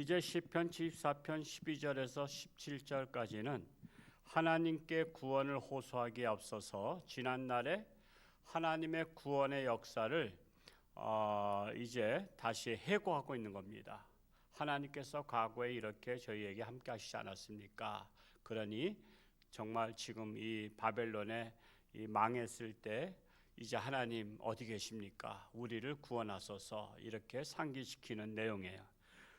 이제 시편 74편 12절에서 17절까지는 하나님께 구원을 호소하기에 앞서서 지난날에 하나님의 구원의 역사를 이제 다시 회고하고 있는 겁니다. 하나님께서 과거에 이렇게 저희에게 함께 하시지 않았습니까? 그러니 정말 지금 이 바벨론에 망했을 때 이제 하나님 어디 계십니까? 우리를 구원하소서, 이렇게 상기시키는 내용이에요.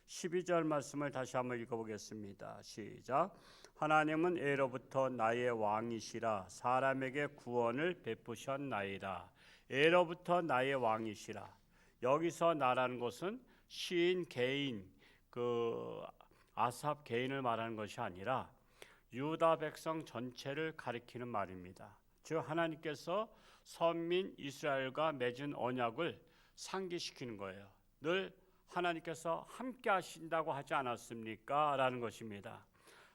12절 말씀을 다시 한번 읽어보겠습니다. 시작. 하나님은 에로부터 나의 왕이시라, 사람에게 구원을 베푸셨나이다. 에로부터 나의 왕이시라. 여기서 나라는 것은 시인 개인, 아삽 개인을 말하는 것이 아니라 유다 백성 전체를 가리키는 말입니다. 즉 하나님께서 선민 이스라엘과 맺은 언약을 상기시키는 거예요. 늘 하나님께서 함께 하신다고 하지 않았습니까? 라는 것입니다.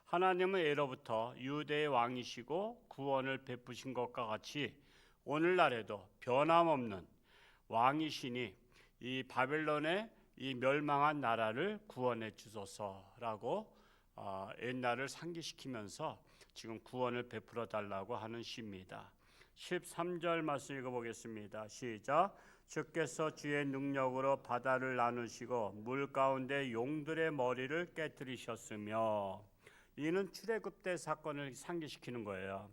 하나님은 예로부터 유대의 왕이시고 구원을 베푸신 것과 같이 오늘날에도 변함없는 왕이시니 이 바벨론의 이 멸망한 나라를 구원해 주소서라고 옛날을 상기시키면서 지금 구원을 베풀어 달라고 하는 시입니다. 13절 말씀 읽어보겠습니다. 시작. 주께서 주의 능력으로 바다를 나누시고 물 가운데 용들의 머리를 깨뜨리셨으며, 이는 출애굽 때 사건을 상기시키는 거예요.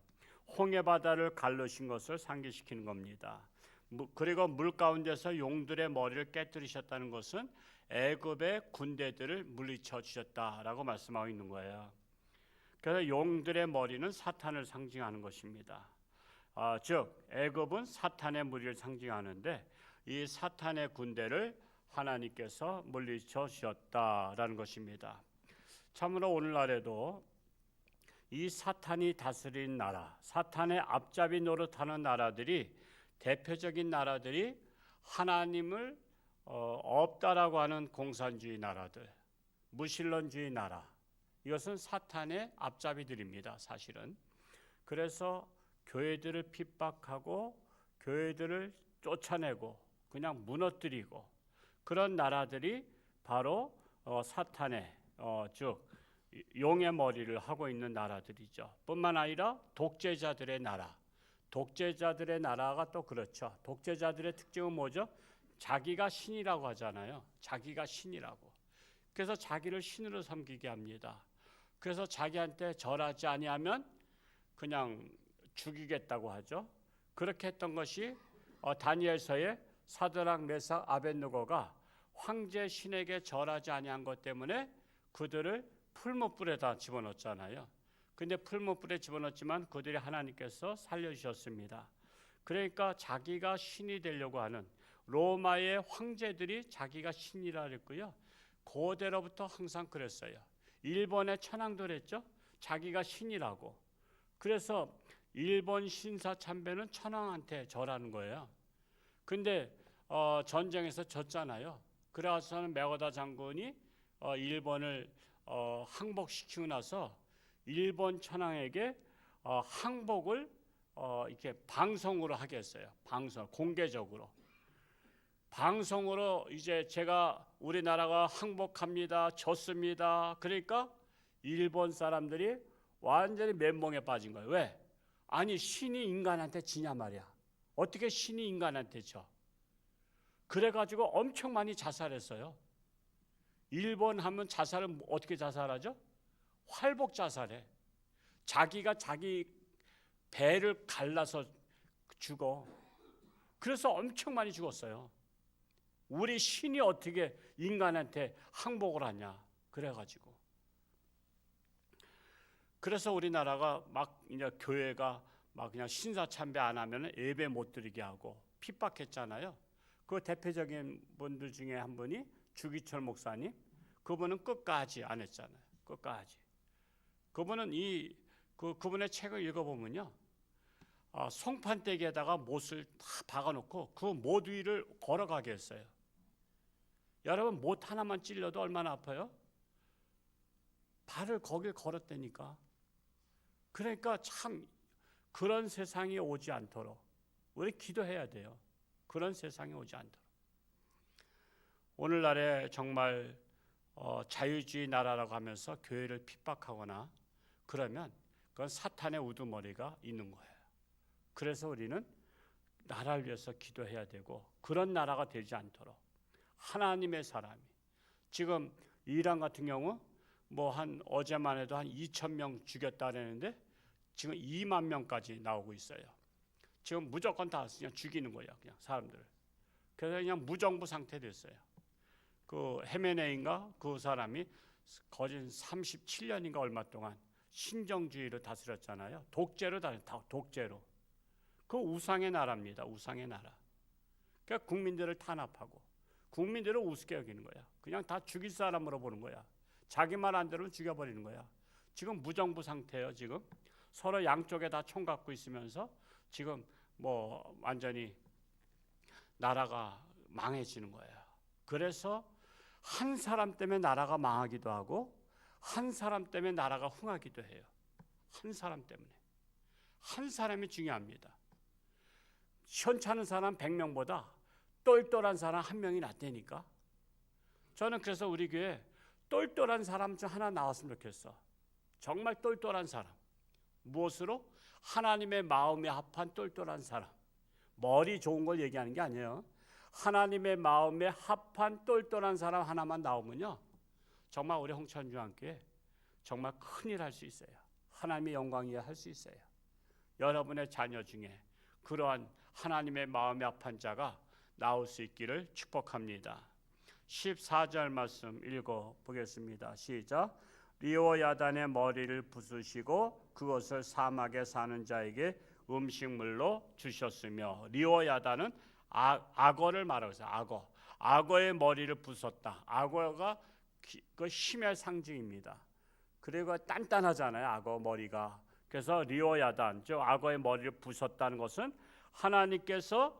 홍해 바다를 가르신 것을 상기시키는 겁니다. 그리고 물 가운데서 용들의 머리를 깨뜨리셨다는 것은 애굽의 군대들을 물리쳐 주셨다라고 말씀하고 있는 거예요. 그래서 용들의 머리는 사탄을 상징하는 것입니다. 즉 애굽은 사탄의 무리를 상징하는데 이 사탄의 군대를 하나님께서 물리쳐 주셨다라는 것입니다. 참으로 오늘날에도 이 사탄이 다스린 나라, 사탄의 앞잡이 노릇하는 나라들이, 대표적인 나라들이 하나님을 없다라고 하는 공산주의 나라들, 무신론주의 나라, 이것은 사탄의 앞잡이들입니다. 사실은. 그래서 교회들을 핍박하고 교회들을 쫓아내고 그냥 무너뜨리고 그런 나라들이 바로 사탄의 즉 용의 머리를 하고 있는 나라들이죠. 뿐만 아니라 독재자들의 나라, 독재자들의 나라가 또 그렇죠. 독재자들의 특징은 뭐죠? 자기가 신이라고 하잖아요. 자기가 신이라고. 그래서 자기를 신으로 섬기게 합니다. 그래서 자기한테 절하지 아니하면 그냥 죽이겠다고 하죠. 그렇게 했던 것이 다니엘서의 사드락 메삭 아벳느고가 황제 신에게 절하지 아니한 것 때문에 그들을 풀무불에다 집어넣었잖아요. 근데 풀무불에 집어넣었지만 그들이 하나님께서 살려주셨습니다. 그러니까 자기가 신이 되려고 하는 로마의 황제들이 자기가 신이라 그랬고요. 고대로부터 항상 그랬어요. 일본의 천황도 그랬죠. 자기가 신이라고. 그래서 일본 신사 참배는 천황한테 절하는 거예요. 근데 전쟁에서 졌잖아요. 그래서는 메고다 장군이 일본을 항복시키고 나서 일본 천황에게 항복을 이렇게 방송으로 하게 했어요. 방송, 공개적으로. 방송으로 이제 제가 우리나라가 항복합니다, 졌습니다. 그러니까 일본 사람들이 완전히 멘붕에 빠진 거예요. 왜? 아니 신이 인간한테 지냐 말이야. 어떻게 신이 인간한테 져? 그래가지고 엄청 많이 자살했어요. 일본 하면 자살은 어떻게 자살하죠? 활복 자살해. 자기가 자기 배를 갈라서 죽어. 그래서 엄청 많이 죽었어요. 우리 신이 어떻게 인간한테 항복을 하냐. 그래가지고. 그래서 우리나라가 막 이제 교회가 막 그냥 신사 참배 안 하면 예배 못 드리게 하고 핍박했잖아요. 그 대표적인 분들 중에 한 분이 주기철 목사님. 그분은 끝까지 안 했잖아요. 끝까지. 그분은 그분의 책을 읽어보면요, 송판대기에다가 못을 다 박아놓고 그 못 위를 걸어가게 했어요. 여러분 못 하나만 찔려도 얼마나 아파요? 발을 거길 걸었다니까. 그러니까 참 그런 세상이 오지 않도록 우리 기도해야 돼요. 그런 세상이 오지 않도록. 오늘날에 정말 자유주의 나라라고 하면서 교회를 핍박하거나 그러면 그건 사탄의 우두머리가 있는 거예요. 그래서 우리는 나라를 위해서 기도해야 되고 그런 나라가 되지 않도록 하나님의 사람이 지금 이란 같은 경우 뭐 한 어제만 해도 한 2,000명 죽였다 그랬는데 지금 2만 명까지 나오고 있어요. 지금 무조건 다 그냥 죽이는 거예요. 그냥 사람들을. 그래서 그냥 무정부 상태 됐어요. 그 헤메네인가 그 사람이 거진 37년인가 얼마 동안 신정주의를 다스렸잖아요. 독재로 독재로. 그 우상의 나라입니다. 우상의 나라. 그러니까 국민들을 탄압하고 국민들을 우습게 여기는 거야. 그냥 다 죽일 사람으로 보는 거야. 자기 말 안 들으면 죽여버리는 거야. 지금 무정부 상태예요. 지금 서로 양쪽에 다 총 갖고 있으면서 지금 뭐 완전히 나라가 망해지는 거예요. 그래서 한 사람 때문에 나라가 망하기도 하고 한 사람 때문에 나라가 흥하기도 해요. 한 사람 때문에. 한 사람이 중요합니다. 시원찮은 사람 100명보다 똘똘한 사람 1명이 낫다니까. 저는 그래서 우리 교회 똘똘한 사람 중 하나 나왔으면 좋겠어. 정말 똘똘한 사람. 무엇으로? 하나님의 마음에 합한 똘똘한 사람. 머리 좋은 걸 얘기하는 게 아니에요. 하나님의 마음에 합한 똘똘한 사람 하나만 나오면요, 정말 우리 홍천중앙교회 정말 큰일 할 수 있어요. 하나님의 영광이야 할 수 있어요. 여러분의 자녀 중에 그러한 하나님의 마음에 합한 자가 나올 수 있기를 축복합니다. 14절 말씀 읽어보겠습니다. 시작. 리오야단의 머리를 부수시고 그것을 사막에 사는 자에게 음식물로 주셨으며, 리오야단은 악어를 말하고 있어요. 악어의 머리를 부쉈다. 악어가 그 힘의 상징입니다. 그리고 단단하잖아요, 악어 머리가. 그래서 리오야단, 즉 악어의 머리를 부쉈다는 것은 하나님께서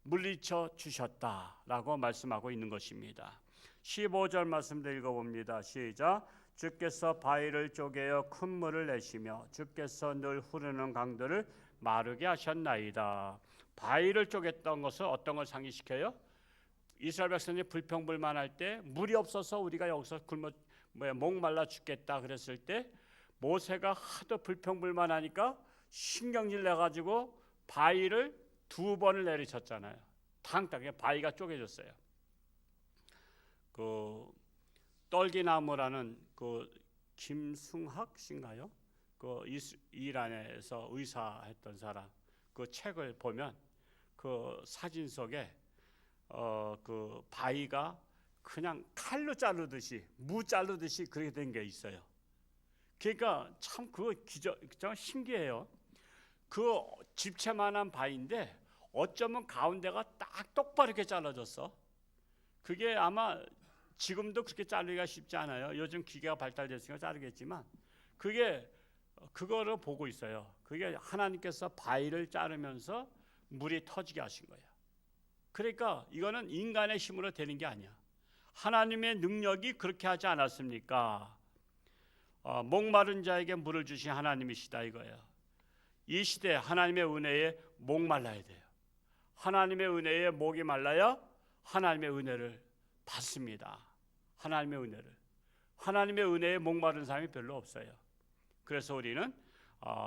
물리쳐 주셨다라고 말씀하고 있는 것입니다. 15절 말씀도 읽어봅니다. 시작. 주께서 바위를 쪼개어 큰 물을 내시며 주께서 늘 흐르는 강들을 마르게 하셨나이다. 바위를 쪼갰던 것은 어떤 걸 상기시켜요? 이스라엘 백성이 불평불만할 때 물이 없어서 우리가 여기서 목말라 죽겠다 그랬을 때 모세가 하도 불평불만하니까 신경질 내가지고 바위를 2번을 내리쳤잖아요. 탕탕하게 바위가 쪼개졌어요. 그 떨기나무라는 그 김승학 씨인가요? 그 이란에서 의사했던 사람 그 책을 보면 그 사진 속에 그 바위가 그냥 칼로 자르듯이 무 자르듯이 그렇게 된 게 있어요. 그러니까 참 그거 참 신기해요. 그 집채만한 바위인데 어쩌면 가운데가 딱 똑바로 이렇게 잘라졌어. 그게 아마 지금도 그렇게 자르기가 쉽지 않아요. 요즘 기계가 발달됐으니까 자르겠지만 그게 그거를 보고 있어요. 그게 하나님께서 바위를 자르면서 물이 터지게 하신 거예요. 그러니까 이거는 인간의 힘으로 되는 게 아니야. 하나님의 능력이 그렇게 하지 않았습니까? 목마른 자에게 물을 주신 하나님이시다 이거예요. 이 시대 하나님의 은혜에 목말라야 돼요. 하나님의 은혜에 목이 말라야 하나님의 은혜를 받습니다. 하나님의 은혜를. 하나님의 은혜에 목마른 사람이 별로 없어요. 그래서 우리는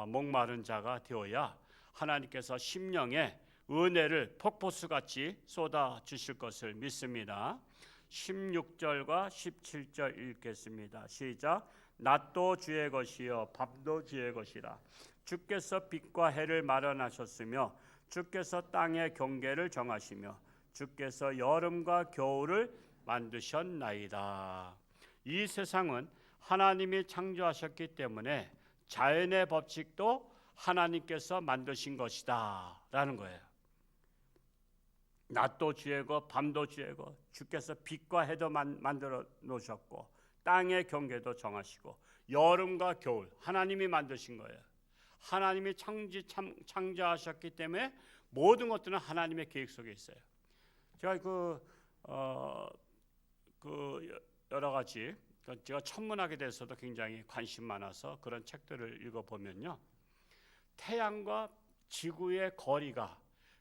목마른 자가 되어야 하나님께서 심령에 은혜를 폭포수같이 쏟아 주실 것을 믿습니다. 16절과 17절 읽겠습니다. 시작. 낮도 주의 것이요 밤도 주의 것이라. 주께서 빛과 해를 마련하셨으며 주께서 땅의 경계를 정하시며 주께서 여름과 겨울을 만드셨나이다. 이 세상은 하나님이 창조하셨기 때문에 자연의 법칙도 하나님께서 만드신 것이다 라는 거예요. 낮도 주의 것 밤도 주의 것, 주께서 빛과 해도 만들어 놓으셨고 땅의 경계도 정하시고 여름과 겨울 하나님이 만드신 거예요. 하나님이 창조하셨기 때문에 모든 것들은 하나님의 계획 속에 있어요. 제가 여러 가지 제가 천문학에 대해서도 굉장히 관심 많아서 그런 책들을 읽어보면요, 태양과 지구의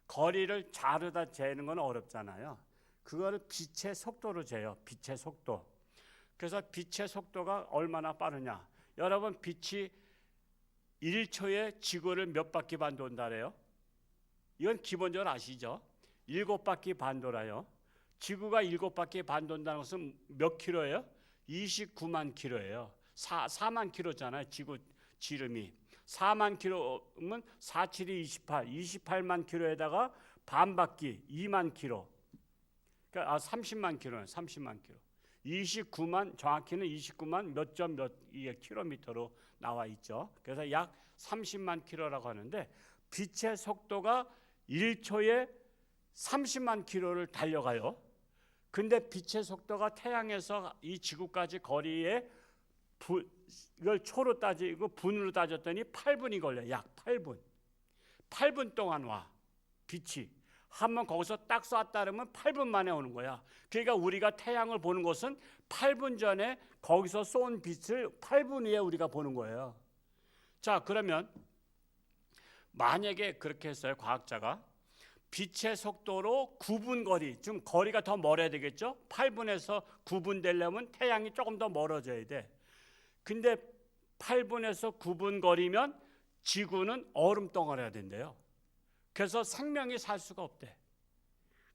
거리를 자르다 재는 건 어렵잖아요. 그거를 빛의 속도로 재요. 빛의 속도. 그래서 빛의 속도가 얼마나 빠르냐. 여러분, 빛이 1초에 지구를 몇 바퀴 반 돈다래요? 이건 기본적으로 아시죠? 7바퀴 반 돌아요. 지구가 7바퀴 반 돈다는 것은 몇 킬로예요? 29만 킬로예요. 4만 킬로잖아요. 지구 지름이. 4만 킬로면 4, 7이 28, 28만 킬로에다가 반 바퀴 2만 킬로. 그러니까 30만 킬로예요. 30만 킬로. 29만, 정확히는 29만 몇 점 몇 킬로미터로 나와 있죠. 그래서 약 30만 킬로라고 하는데, 빛의 속도가 1초에 30만 킬로를 달려가요. 근데 빛의 속도가 태양에서 이 지구까지 거리에 이걸 초로 따지고 분으로 따졌더니 8분이 걸려요. 약 8분. 8분 동안 와, 빛이. 한번 거기서 딱 쐈다 그러면 8분 만에 오는 거야. 그러니까 우리가 태양을 보는 것은 8분 전에 거기서 쏜 빛을 8분 후에 우리가 보는 거예요. 자, 그러면 만약에 그렇게 했어요. 과학자가 빛의 속도로 9분 거리, 좀 거리가 더 멀어야 되겠죠. 8분에서 9분 되려면 태양이 조금 더 멀어져야 돼. 근데 8분에서 9분 거리면 지구는 얼음 덩어리가 된대요. 그래서 생명이 살 수가 없대.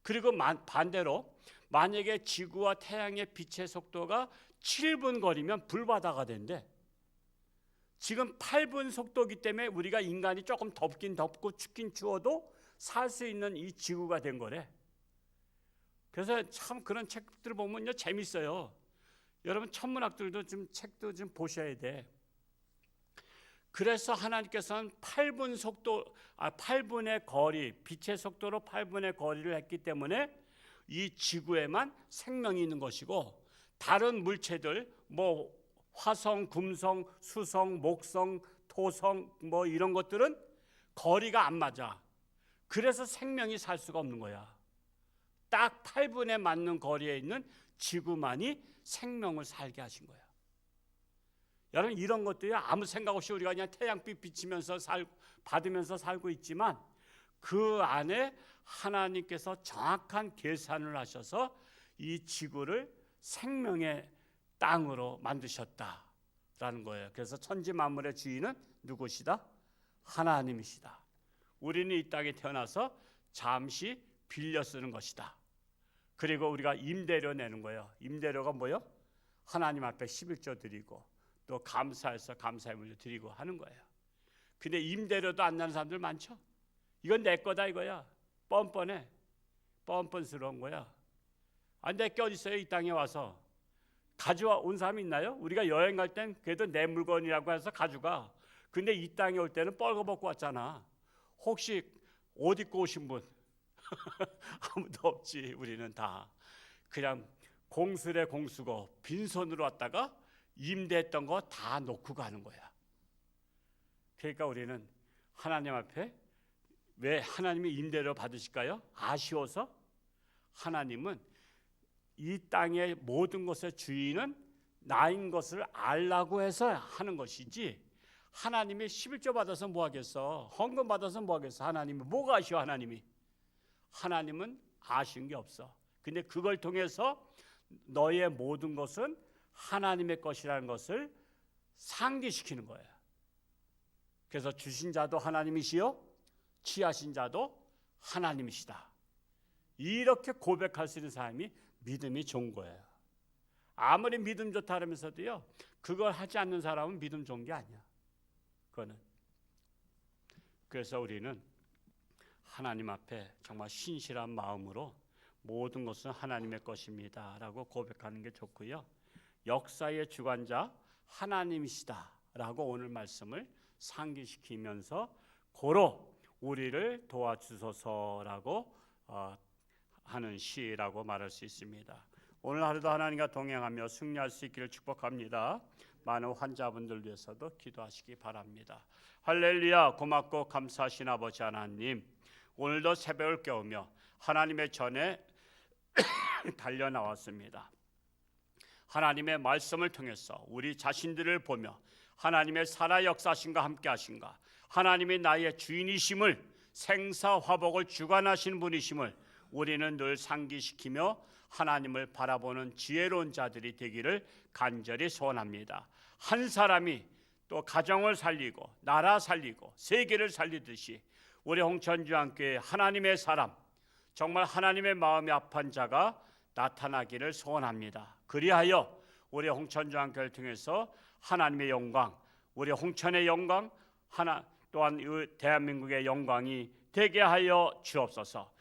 그리고 반대로 만약에 지구와 태양의 빛의 속도가 7분 거리면 불바다가 된대. 지금 8분 속도이기 때문에 우리가 인간이 조금 덥긴 덥고 춥긴 추워도 살 수 있는 이 지구가 된 거래. 그래서 참 그런 책들 보면요, 재밌어요. 여러분, 천문학들도 좀 책도 좀 보셔야 돼. 그래서 하나님께서는 8분의 거리, 빛의 속도로 8분의 거리를 했기 때문에 이 지구에만 생명이 있는 것이고, 다른 물체들, 뭐 화성, 금성, 수성, 목성, 토성, 뭐 이런 것들은 거리가 안 맞아. 그래서 생명이 살 수가 없는 거야. 딱 8분에 맞는 거리에 있는 지구만이 생명을 살게 하신 거야. 여러분, 이런 것들이 아무 생각 없이 우리가 그냥 태양빛 비치면서 받으면서 살고 있지만, 그 안에 하나님께서 정확한 계산을 하셔서 이 지구를 생명의 땅으로 만드셨다라는 거예요. 그래서 천지 만물의 주인은 누구시다? 하나님이시다. 우리는 이 땅에 태어나서 잠시 빌려 쓰는 것이다. 그리고 우리가 임대료 내는 거예요. 임대료가 뭐예요? 하나님 앞에 11조 드리고 또 감사해서 감사의 물도 드리고 하는 거예요. 근데 임대료도 안 나는 사람들 많죠. 이건 내 거다 이거야. 뻔뻔해. 뻔뻔스러운 거야. 내 게 어디 있어요? 이 땅에 와서 가져와 온 사람이 있나요? 우리가 여행 갈 땐 그래도 내 물건이라고 해서 가져가. 근데 이 땅에 올 때는 뻘거벗고 왔잖아. 혹시 옷 입고 오신 분? 아무도 없지. 우리는 다 그냥 공수래 공수고 빈손으로 왔다가 임대했던 거 다 놓고 가는 거야. 그러니까 우리는 하나님 앞에 왜 하나님이 임대료 받으실까요? 아쉬워서? 하나님은 이 땅의 모든 것의 주인은 나인 것을 알라고 해서 하는 것이지, 하나님이 11조 받아서 뭐 하겠어? 헌금 받아서 뭐 하겠어? 하나님이 뭐가 아쉬워? 하나님은 아쉬운 게 없어. 근데 그걸 통해서 너의 모든 것은 하나님의 것이라는 것을 상기시키는 거예요. 그래서 주신 자도 하나님이시요 취하신 자도 하나님이시다. 이렇게 고백할 수 있는 사람이 믿음이 좋은 거예요. 아무리 믿음 좋다 하면서도요, 그걸 하지 않는 사람은 믿음 좋은 게 아니야. 그거는. 그래서 우리는 하나님 앞에 정말 신실한 마음으로 모든 것은 하나님의 것입니다 라고 고백하는 게 좋고요. 역사의 주관자 하나님이시다라고 오늘 말씀을 상기시키면서 고로 우리를 도와주소서라고 하는 시라고 말할 수 있습니다. 오늘 하루도 하나님과 동행하며 승리할 수 있기를 축복합니다. 많은 환자분들 위해서도 기도하시기 바랍니다. 할렐루야. 고맙고 감사하신 아버지 하나님, 오늘도 새벽을 깨우며 하나님의 전에 달려나왔습니다. 하나님의 말씀을 통해서 우리 자신들을 보며 하나님의 살아 역사하신가 함께 하신가, 하나님이 나의 주인이심을, 생사화복을 주관하시는 분이심을 우리는 늘 상기시키며 하나님을 바라보는 지혜로운 자들이 되기를 간절히 소원합니다. 한 사람이 또 가정을 살리고 나라 살리고 세계를 살리듯이 우리 홍천주안교회 하나님의 사람, 정말 하나님의 마음이 아픈 자가 나타나기를 소원합니다. 그리하여 우리 홍천주안교회를 통해서 하나님의 영광, 우리 홍천의 영광, 또한 대한민국의 영광이 되게 하여 주옵소서.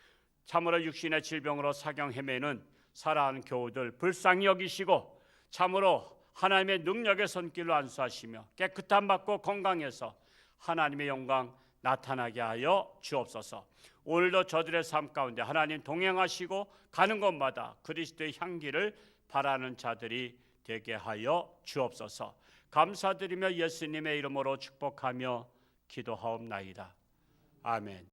참으로 육신의 질병으로 사경 헤매는 사랑하는 교우들 불쌍히 여기시고 참으로 하나님의 능력의 손길로 안수하시며 깨끗함 받고 건강해서 하나님의 영광 나타나게 하여 주옵소서. 오늘도 저들의 삶 가운데 하나님 동행하시고 가는 곳마다 그리스도의 향기를 바라는 자들이 되게 하여 주옵소서. 감사드리며 예수님의 이름으로 축복하며 기도하옵나이다. 아멘.